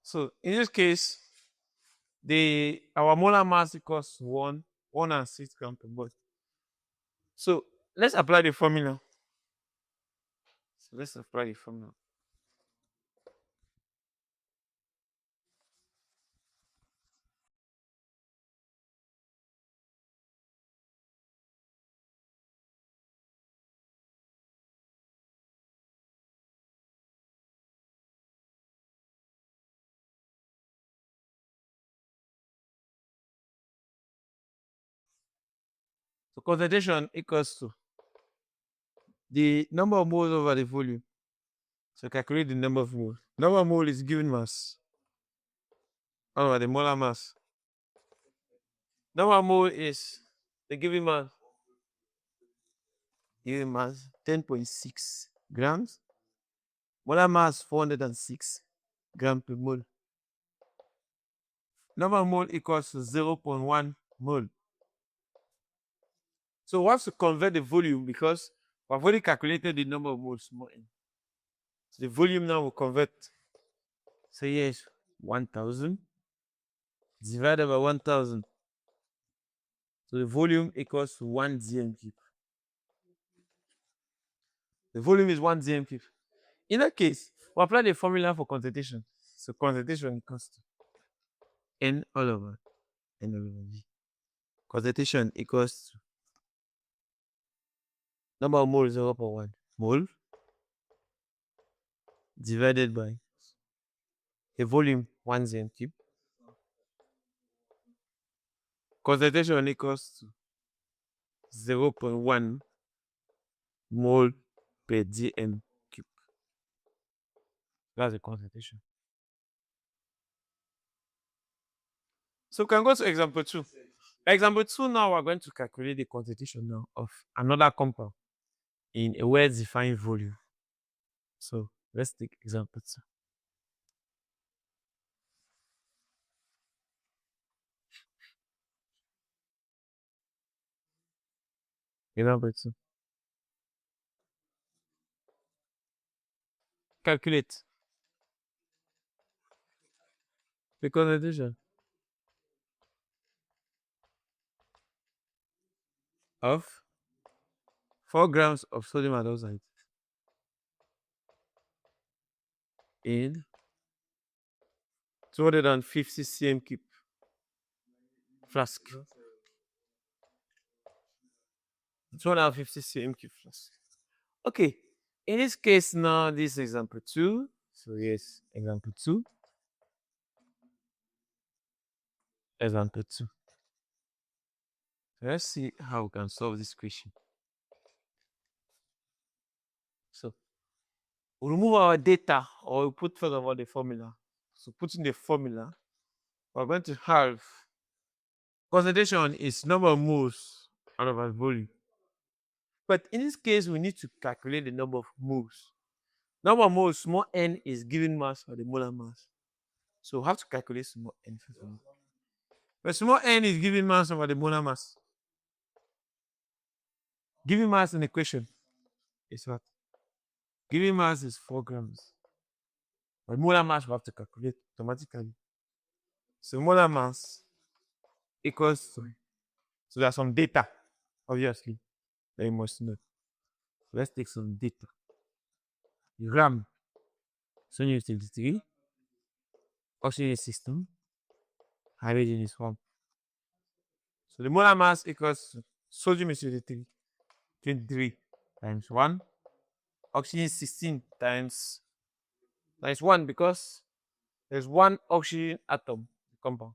So in this case, our molar mass equals 106 grams per mole. So let's apply the formula. So let's apply the formula. So concentration equals to the number of moles over the volume. So calculate the number of moles. Number of mole is given mass over the molar mass. Number of mole is the given mass. Given mass 10.6 grams. Molar mass 406 grams per mole. Number of mole equals to 0.1 mole. So we have to convert the volume because we've already calculated the number of moles more in. So the volume now will convert. So here is 1000 divided by 1000. So the volume equals to 1 dm cube. The volume is 1 dm cube. In that case, we apply the formula for concentration. So concentration equals to N all over N all over V. Concentration equals to number of moles 0.1 mole divided by the volume 1 dm cube. Concentration equals to 0.1 mole per dm cube. That's the concentration. So we can go to example 2. Example 2 now we're going to calculate the concentration now of another compound in a well-defined volume. So let's take example 2. Example 2. Calculate the concentration of 4 grams of sodium hydroxide in 250 cm cube flask. 250 cm cube flask. Okay, in this case now, this is example 2. So yes, example 2. Example 2. So let's see how we can solve this question. So we'll remove our data or we'll put first of all the formula. So putting the formula, we're going to have concentration is number of moles out of our volume. But in this case, we need to calculate the number of moles. Number of moles, small n is given mass or the molar mass. So we have to calculate small n first of all. But small n is given mass over the molar mass. Given mass in the equation is what? Given mass is 4 grams. But molar mass we have to calculate automatically. So molar mass equals to, so there's some data, obviously, that you must know. So let's take some data. Gram, sodium is 23, oxygen is 16, hydrogen is 1. So the molar mass equals to sodium is 23 times 1, oxygen is 16 times 1 because there's 1 oxygen atom compound.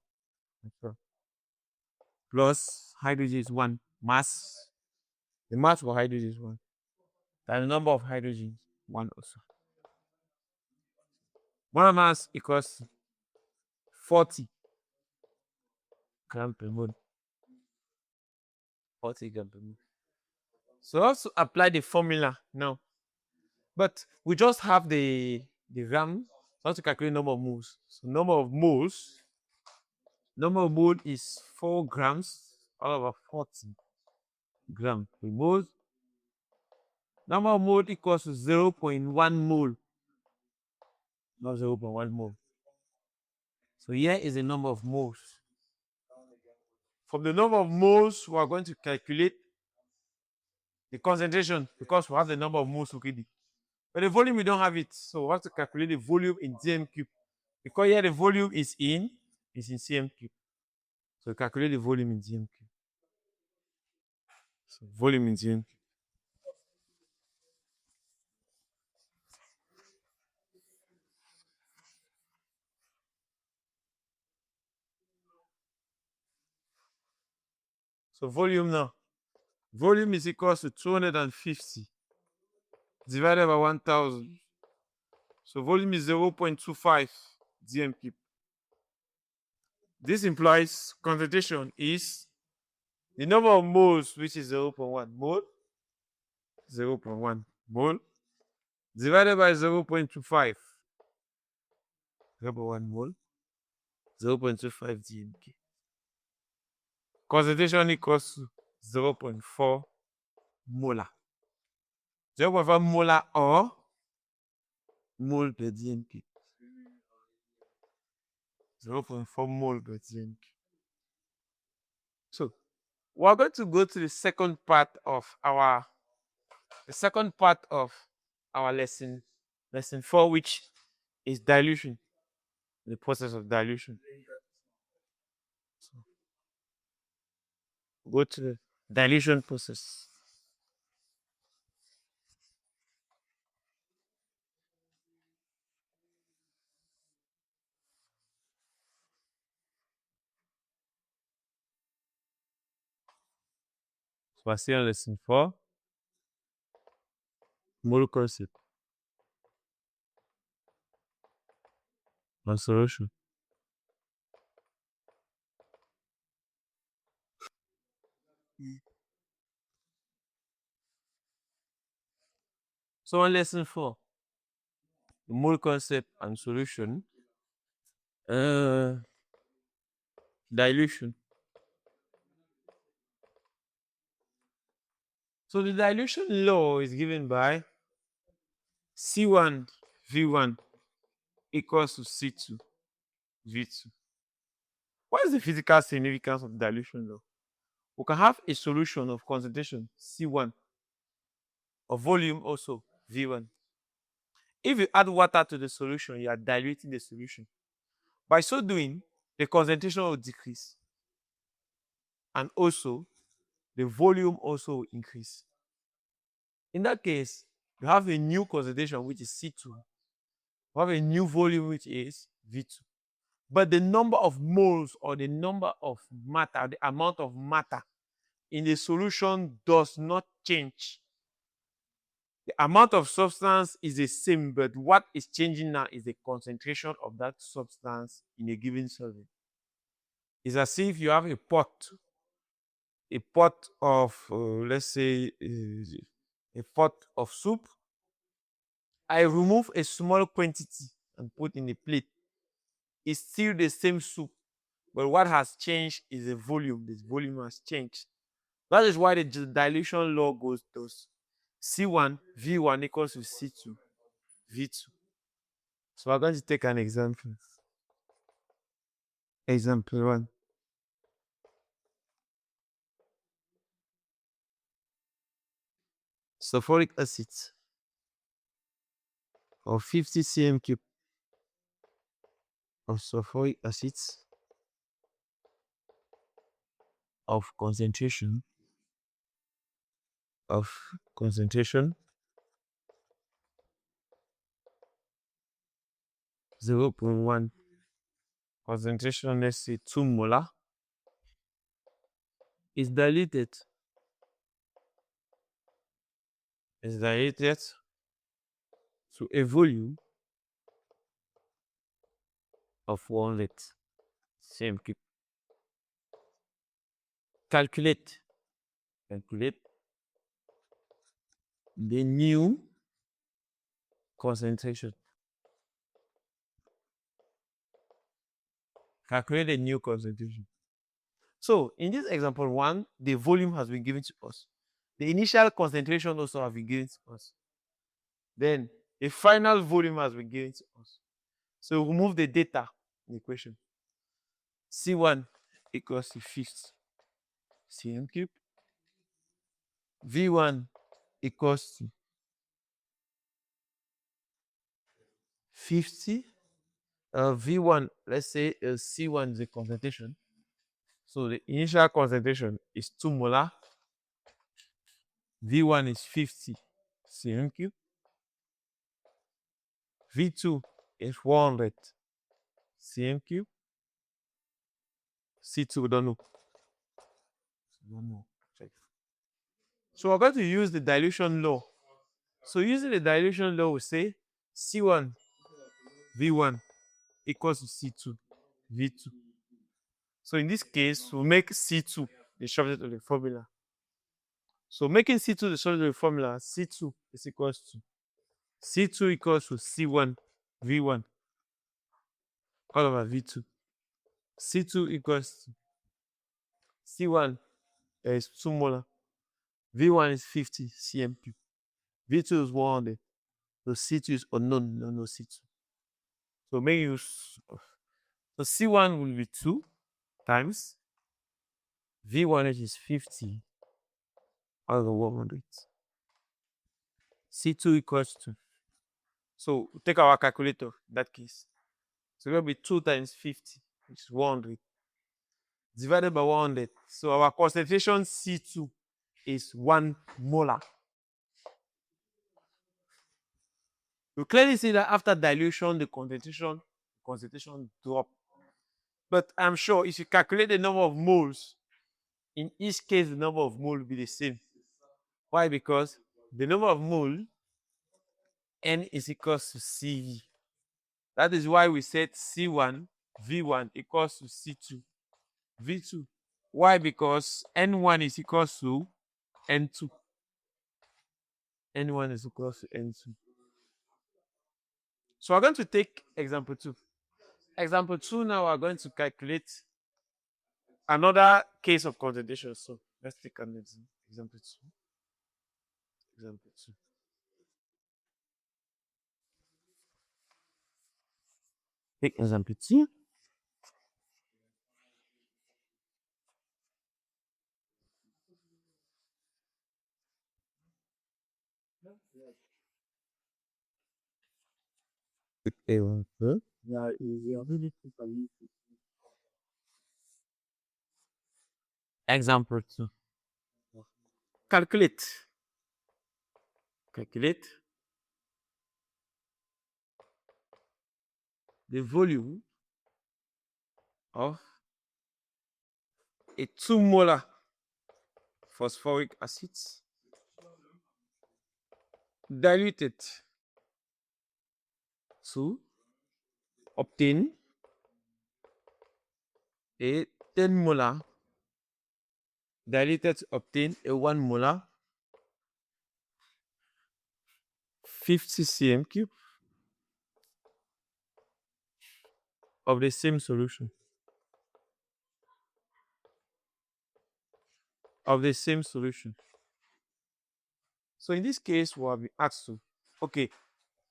Plus hydrogen is 1 mass. The mass for hydrogen is 1. And the number of hydrogens 1 also. Molar mass equals 40 grams per mole. 40 grams per mole. So also apply the formula now. But we just have the gram. So to calculate number of moles. So number of moles is 4 grams all over 40 grams per mole. Number of mole equals to 0.1 mole. Not 0.1 mole. So here is the number of moles. From the number of moles, we are going to calculate the concentration because we have the number of moles already. But the volume, we don't have it. So we have to calculate the volume in dm cube. Because here the volume is in cm cube. So calculate the volume in dm cube. So volume in dm cube. So volume now. Volume is equal to 250 divided by 1000. So volume is 0.25 dm cube. This implies concentration is the number of moles, which is 0.1 mole, 0.1 mole, divided by 0.25, 0.1 mole, 0.25 dmk. Concentration equals to 0.4 molar. 0.4 molar or mole per dmk. 0.4 mole per dmk. So we're going to go to the second part of our lesson 4, which is dilution, the process of dilution. So go to the dilution process. So we're still on lesson 4, mole concept and solution. So on lesson 4, the mole concept and solution, dilution. So the dilution law is given by C1 V1 equals to C2 V2. What is the physical significance of dilution law? We can have a solution of concentration C1, of volume also V1. If you add water to the solution, you are diluting the solution. By so doing, the concentration will decrease. And also, the volume also will increase. In that case, you have a new concentration, which is C2. You have a new volume, which is V2. But the number of moles or the number of matter, the amount of matter in the solution does not change. The amount of substance is the same, but what is changing now is the concentration of that substance in a given solvent. It's as if you have a pot of, let's say, a pot of soup. I remove a small quantity and put in a plate. It's still the same soup, but what has changed is the volume. This volume has changed. That is why the dilution law goes to C1 V1 equals to C2 V2. So we're going to take an example. Example 1. Sulfuric acid of 50 cm cube of sulfuric acid of concentration 0.1, concentration, let's say 2 molar, is diluted to a volume of 1 liter cm cube. Calculate the new concentration. Calculate the new concentration. So in this example 1, the volume has been given to us. The initial concentration also has been given to us. Then the final volume has been given to us. So remove the data in the equation. C1 equals to 50 cm cube. V1 equals to 50. V1, let's say C1 is the concentration. So the initial concentration is 2 molar. V1 is 50 cm cube. V2 is 100 cm cube. C2, we don't know. Check. So we're going to use the dilution law. So using the dilution law, we say C1 V1 equals to C2 V2. So in this case, we'll make C2 the subject of the formula. So making C2 the subject of the formula, C2 is equals to C2 equals to C1 V1 all over V2. C2 equals to C1 is 2 molar. V1 is 50 cm cube. V2 is 100. So C2 is unknown, no C2. So make use of, so C1 will be 2 times V1, which is 50 over 100. C2 equals to, so we take our calculator in that case. So it will be 2 times 50, which is 100, divided by 100. So our concentration C2 is 1 molar. You clearly see that after dilution, the concentration drop. But I'm sure if you calculate the number of moles, in each case, the number of moles will be the same. Why? Because the number of mole, N is equals to CV. That is why we said C1, V1 equals to C2, V2. Why? Because N1 is equals to N2. N1 is equals to N2. So we're going to take example 2. Example 2 now we're going to calculate another case of concentration. So let's take an example 2. Example 2. Take example 2. Example 2. Calculate the volume of a 2 molar phosphoric acid diluted to obtain a 10 molar diluted to obtain a 1 molar 50 cm cube of the same solution. So in this case, we will be asked to, okay,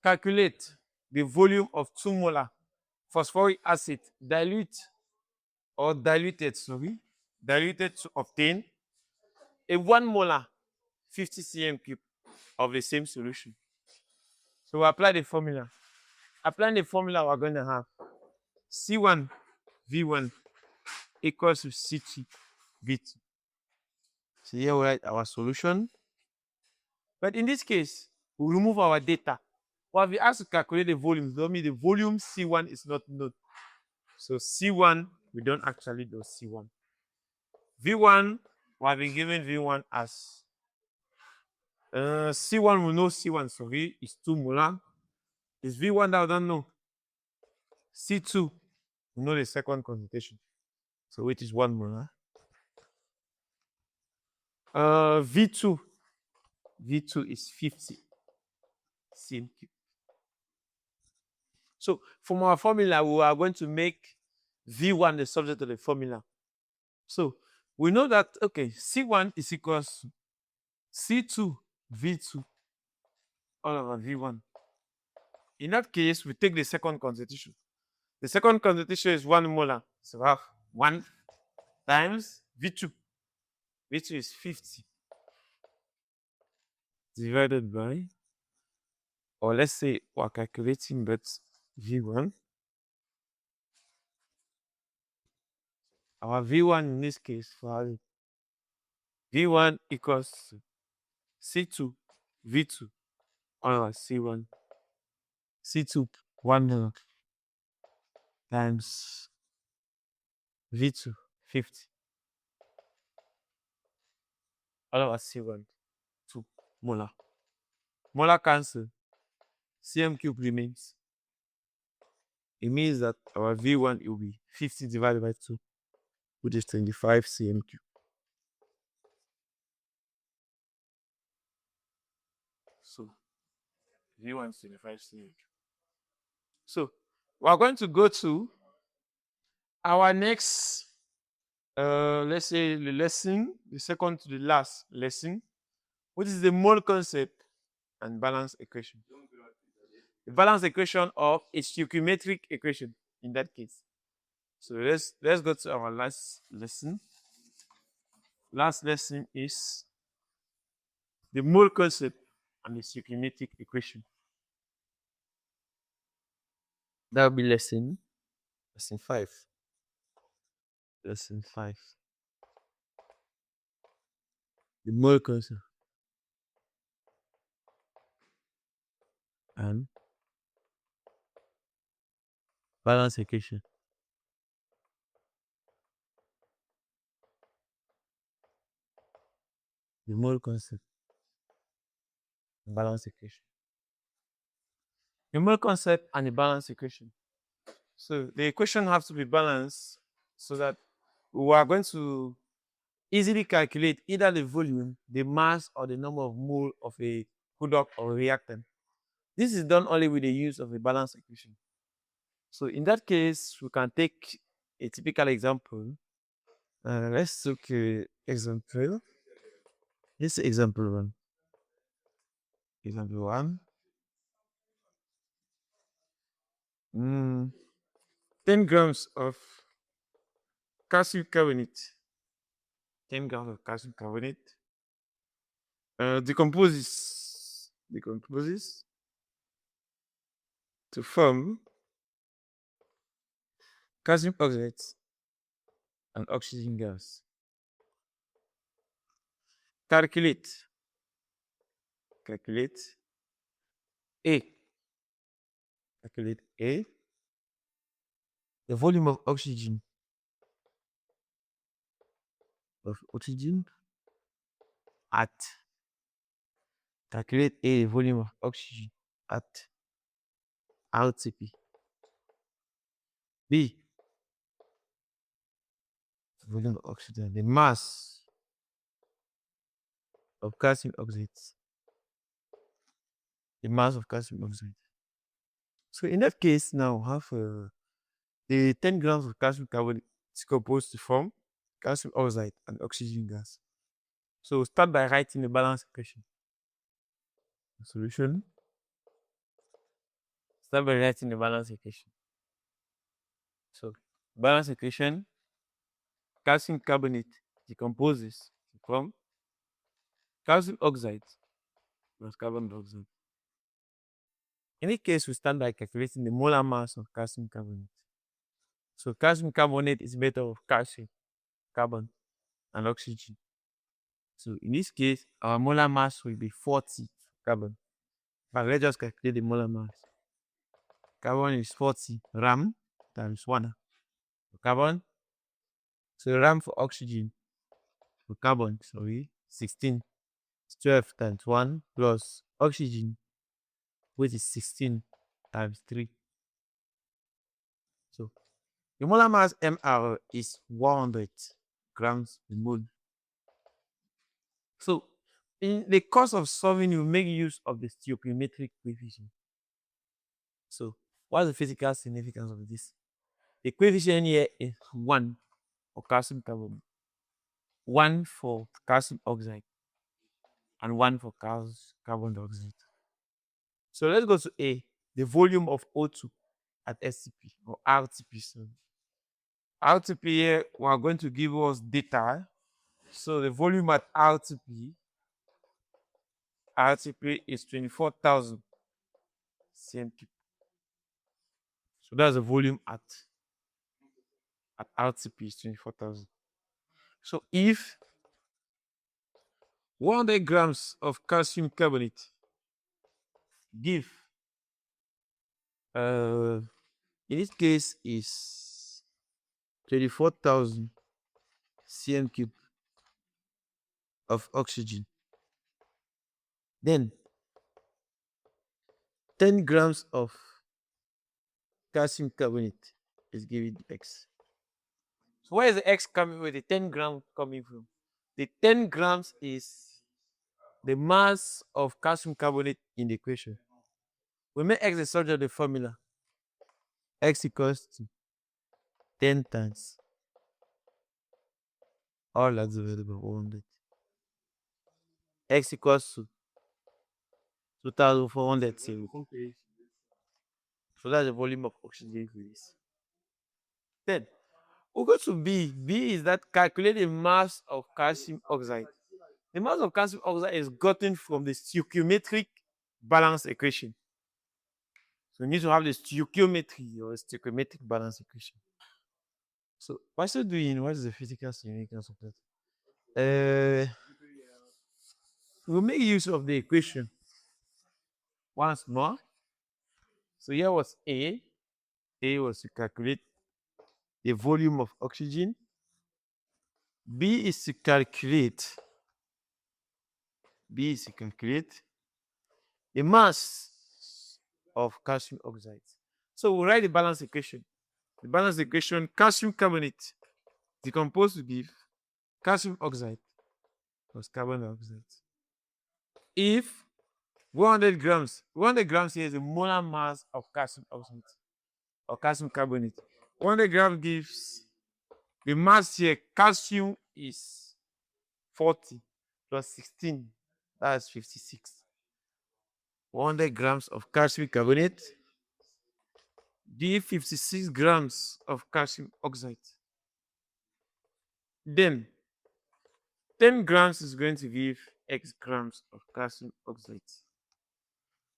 calculate the volume of 2 molar phosphoric acid diluted to obtain a 1 molar 50 cm cube of the same solution. So we apply the formula. Applying the formula, we're going to have C1 V1 equals to C2 V2. So here we write our solution. But in this case, we remove our data. Well, we asked to calculate the volume. That means the volume C1 is not known. So C1, we don't actually do C1. V1, we have been given V1 as C1, we know C1, so V is 2 molar. Is V1 that we don't know? C2, we know the second concentration. So which is 1 molar. V2 is 50 cm cube. So from our formula, we are going to make V1 the subject of the formula. So we know that, okay, C1 is equals to C2 V2 all over V1. In that case, we take the second concentration. The second concentration is 1 molar. So we have 1 times V2. V2 is 50 divided by, or let's say we're calculating, but V1. Our V1 in this case for V1 equals to C2 V2 or C1 C2 1 times V2 50 all over C1 2 molar. Molar cancel, Cm cube remains. It means that our V1 will be 50 divided by 2, which is 25 Cm cube. So V1 is 25 Cm cube. So we're going to go to our next, let's say the lesson, the second to the last lesson, which is the mole concept and balance equation. The balance equation of a stoichiometric equation in that case. So let's go to our last lesson. Last lesson is the mole concept and the stoichiometric equation. That will be lesson 5. Lesson 5. The mole concept and balance equation. The mole concept and balance equation. The mole concept and the balance equation. So the equation has to be balanced so that we are going to easily calculate either the volume, the mass, or the number of mole of a product or reactant. This is done only with the use of a balance equation. So in that case, we can take a typical example. Let's take example. This example 1. Example 1. 10 grams of calcium carbonate. 10 grams of calcium carbonate decomposes to form calcium oxide and oxygen gas. Calculate A. Calculate A. The volume of oxygen at calculate A, the volume of oxygen at RTP. B, volume of oxygen, the mass of calcium oxide. The mass of calcium oxide. So in that case, now we have the 10 grams of calcium carbonate decomposed to form calcium oxide and oxygen gas. So start by writing the balance equation. The solution. Start by writing the balance equation. So balance equation, calcium carbonate decomposes to form calcium oxide plus carbon dioxide. In this case, we start by calculating the molar mass of calcium carbonate. So calcium carbonate is made up of calcium, carbon, and oxygen. So in this case, our molar mass will be 40 carbon. But let's just calculate the molar mass. Carbon is 40 ram times 1 for carbon. So ram for oxygen for carbon, 16. 12 times 1 plus oxygen, which is 16 times 3. So the molar mass MR is 100 grams per mole. So in the course of solving, you make use of the stoichiometric coefficient. So what's the physical significance of this? The coefficient here is 1 for calcium carbonate, 1 for calcium oxide, and 1 for carbon dioxide. So let's go to A, the volume of O2 at STP or RTP. So RTP here, we are going to give us data. So the volume at RTP is 24,000 cm3. So that's the volume at RTP is 24,000. So if 100 grams of calcium carbonate give, in this case is 24,000 cm3 of oxygen, then 10 grams of calcium carbonate is given X. So where is the X coming with the 10 grams coming from? The 10 grams is the mass of calcium carbonate in the equation. We make X the subject of the formula. X equals to 10 times all that's available 100. X equals to 2,400 cm. So that's the volume of oxygen released. Then we go to B. B is that calculate the mass of calcium oxide. The mass of calcium oxide is gotten from the stoichiometric balance equation. So we need to have the stoichiometry or stoichiometric balance equation. So why still doing what is the physical significance of that? We'll make use of the equation once more. So here was A. A was to calculate the volume of oxygen. B is to calculate the mass of calcium oxide. So we'll write the balance equation. The balance equation, calcium carbonate decomposed to give calcium oxide plus carbon dioxide. If 100 grams here is the molar mass of calcium oxide or calcium carbonate. 100 grams gives the mass here, calcium is 40 plus 16, that's 56. 100 grams of calcium carbonate give 56 grams of calcium oxide. Then 10 grams is going to give X grams of calcium oxide.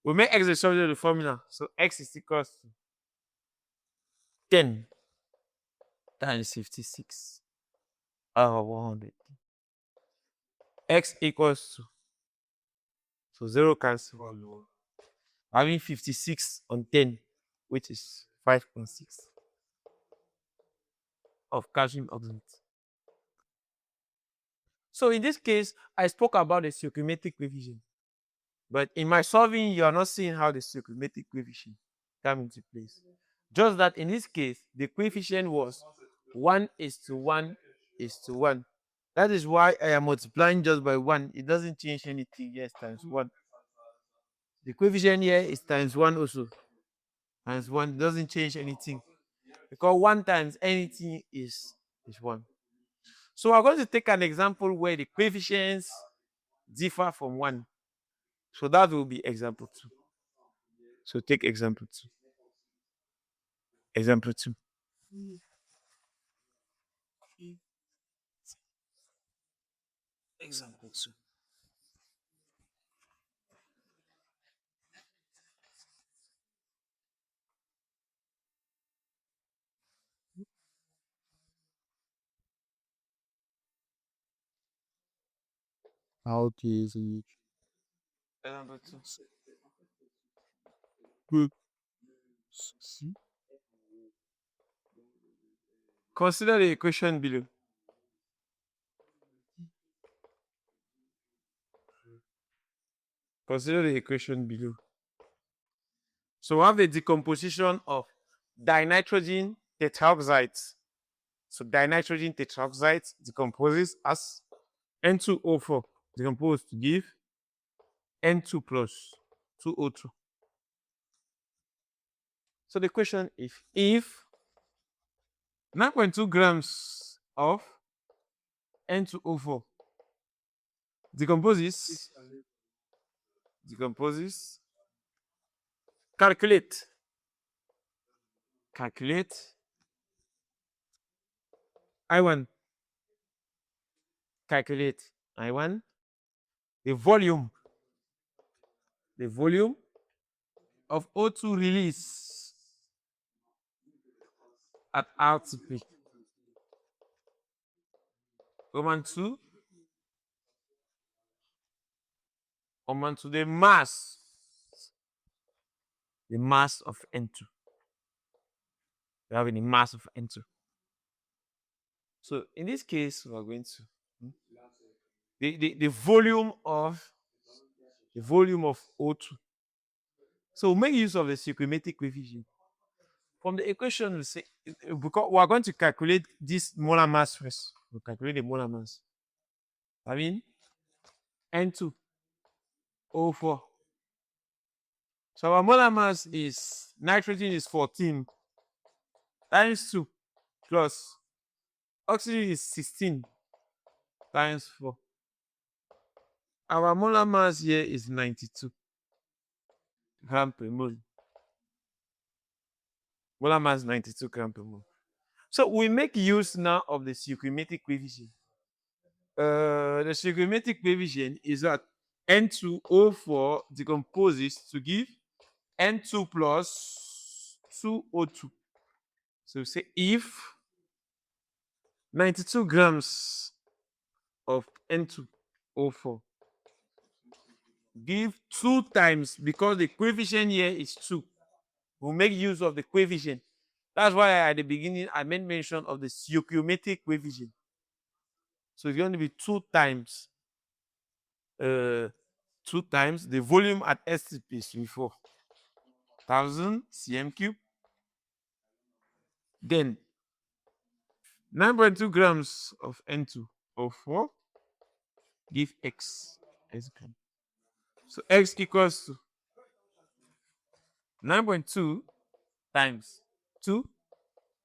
We make X the subject of the formula. So X is equals to 10 times 56 over 100. X equals to, so 0 cancel. Having 56 on 10, which is 5.6 of calcium oxide. So in this case, I spoke about the stoichiometric coefficient. But in my solving, you are not seeing how the stoichiometric coefficient come into place. Just that in this case, the coefficient was 1:1:1. That is why I am multiplying just by 1. It doesn't change anything. Yes, times 1. The coefficient here is times 1 also. Times 1 doesn't change anything. Because 1 times anything is 1. So we're going to take an example where the coefficients differ from 1. So that will be example 2. So take example 2. Example 2. Example 2. How is it? Example 2. Good. See? Consider the equation below. Consider the equation below. So we have the decomposition of dinitrogen tetraoxide. So dinitrogen tetraoxide decomposes as N2O4 decomposed to give N2 plus 2O2. So the question is if 9.2 grams of N2O4 decomposes, calculate I1. Calculate I1. The volume. The volume of O2 release at RTP. Roman 2. Roman 2. The mass. The mass of N2. We have the mass of N2. So in this case, we are going to the volume of O2. So make use of the stoichiometric coefficient. From the equation, we say because we are going to calculate this molar mass first. We'll calculate the molar mass. I mean N2O4. So our molar mass is nitrogen is 14 times 2 plus oxygen is 16 times 4. Our molar mass here is 92 gram per mole. Molar mass 92 gram per mole. So we make use now of the stoichiometric coefficient. The stoichiometric coefficient is that N2O4 decomposes to give N2 plus 2O2. So we say if 92 grams of N2O4 give 2 times, because the coefficient here is 2, we'll make use of the coefficient. That's why at the beginning I made mention of the stoichiometric coefficient. So it's going to be 2 times 2 times the volume at STP is 24,000 cm cube. Then 9.2 grams of N2O4 give X. So X equals to 9.2 times 2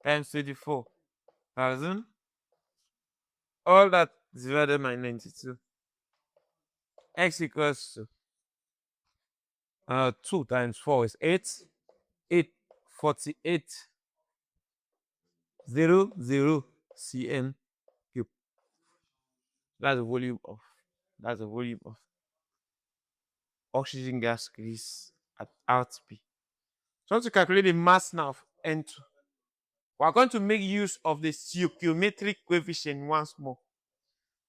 times 24,000. All that divided by 92. X equals to 2 times 4 is 8. 8, 48, 0, cm cube. That's the volume of oxygen gas release at RTP. So to calculate the mass now of N2, we are going to make use of the stoichiometric coefficient once more.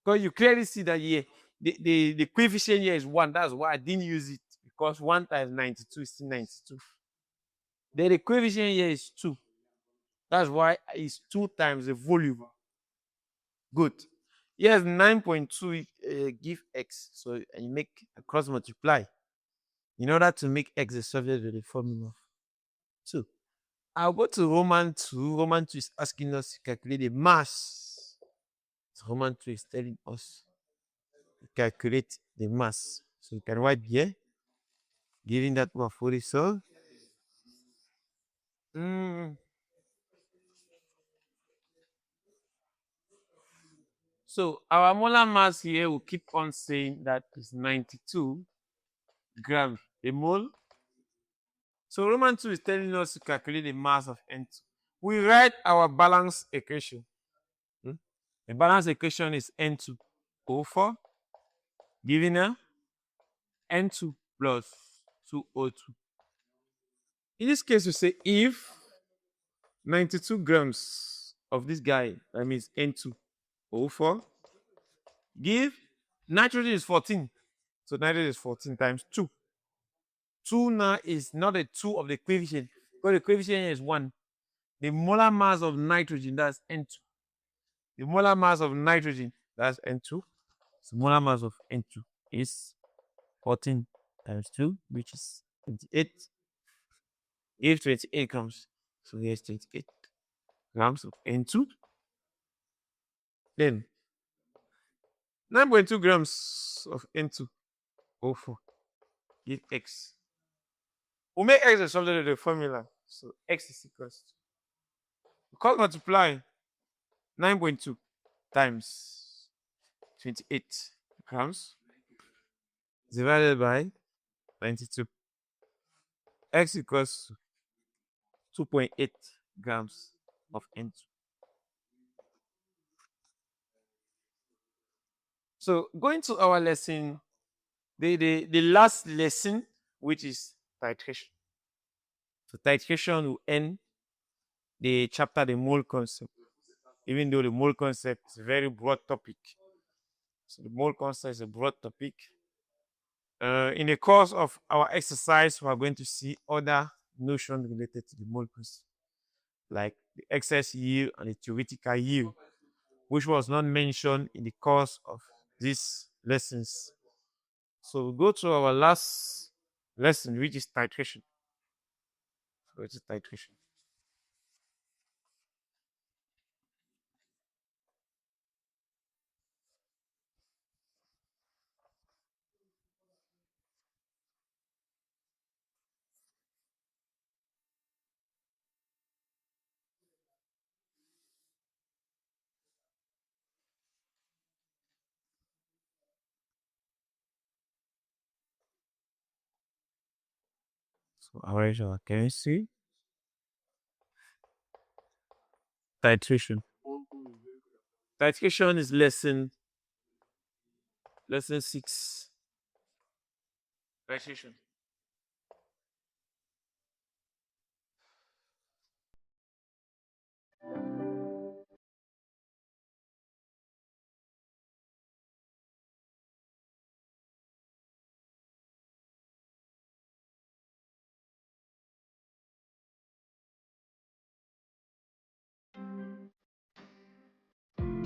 Because you clearly see that here, the coefficient here is 1. That's why I didn't use it. Because 1 times 92 is still 92. Then the coefficient here is 2. That's why it's 2 times the volume. Good. Yes, 9.2 give X. So you make a cross multiply in order to make X the subject of the formula. So I'll go to Roman 2. Roman 2 is asking us to calculate the mass. So Roman 2 is telling us to calculate the mass. So you can write here, given that we have already solved. So our molar mass here will keep on saying that is 92 grams a mole. So Roman 2 is telling us to calculate the mass of N2. We write our balance equation. The balance equation is N2O4 given a N2 plus 2O2. In this case, we say if 92 grams of this guy, that means N2O4, give nitrogen is 14. So nitrogen is 14 times 2. 2 now is not a 2 of the coefficient, because the coefficient here is 1. The molar mass of nitrogen, that's N2. The molar mass of nitrogen, that's N2. So molar mass of N2 is 14 times 2, which is 28. If 28 comes, so here's 28 grams of N2. Then 9.2 grams of N2O4 give X. We'll make X the subject of the formula. So X is equals to, because multiply 9.2 times 28 grams divided by 92. X equals to 2.8 grams of N2. So going to our lesson, the last lesson, which is titration. So titration will end the chapter, the mole concept. Even though the mole concept is a very broad topic. So the mole concept is a broad topic. In the course of our exercise, we are going to see other notions related to the mole concept, like the excess yield and the theoretical yield, which was not mentioned in the course of these lessons. So we go to our last lesson, which is titration. So it's titration. So our chemistry, titration. Titration is lesson 6. Titration.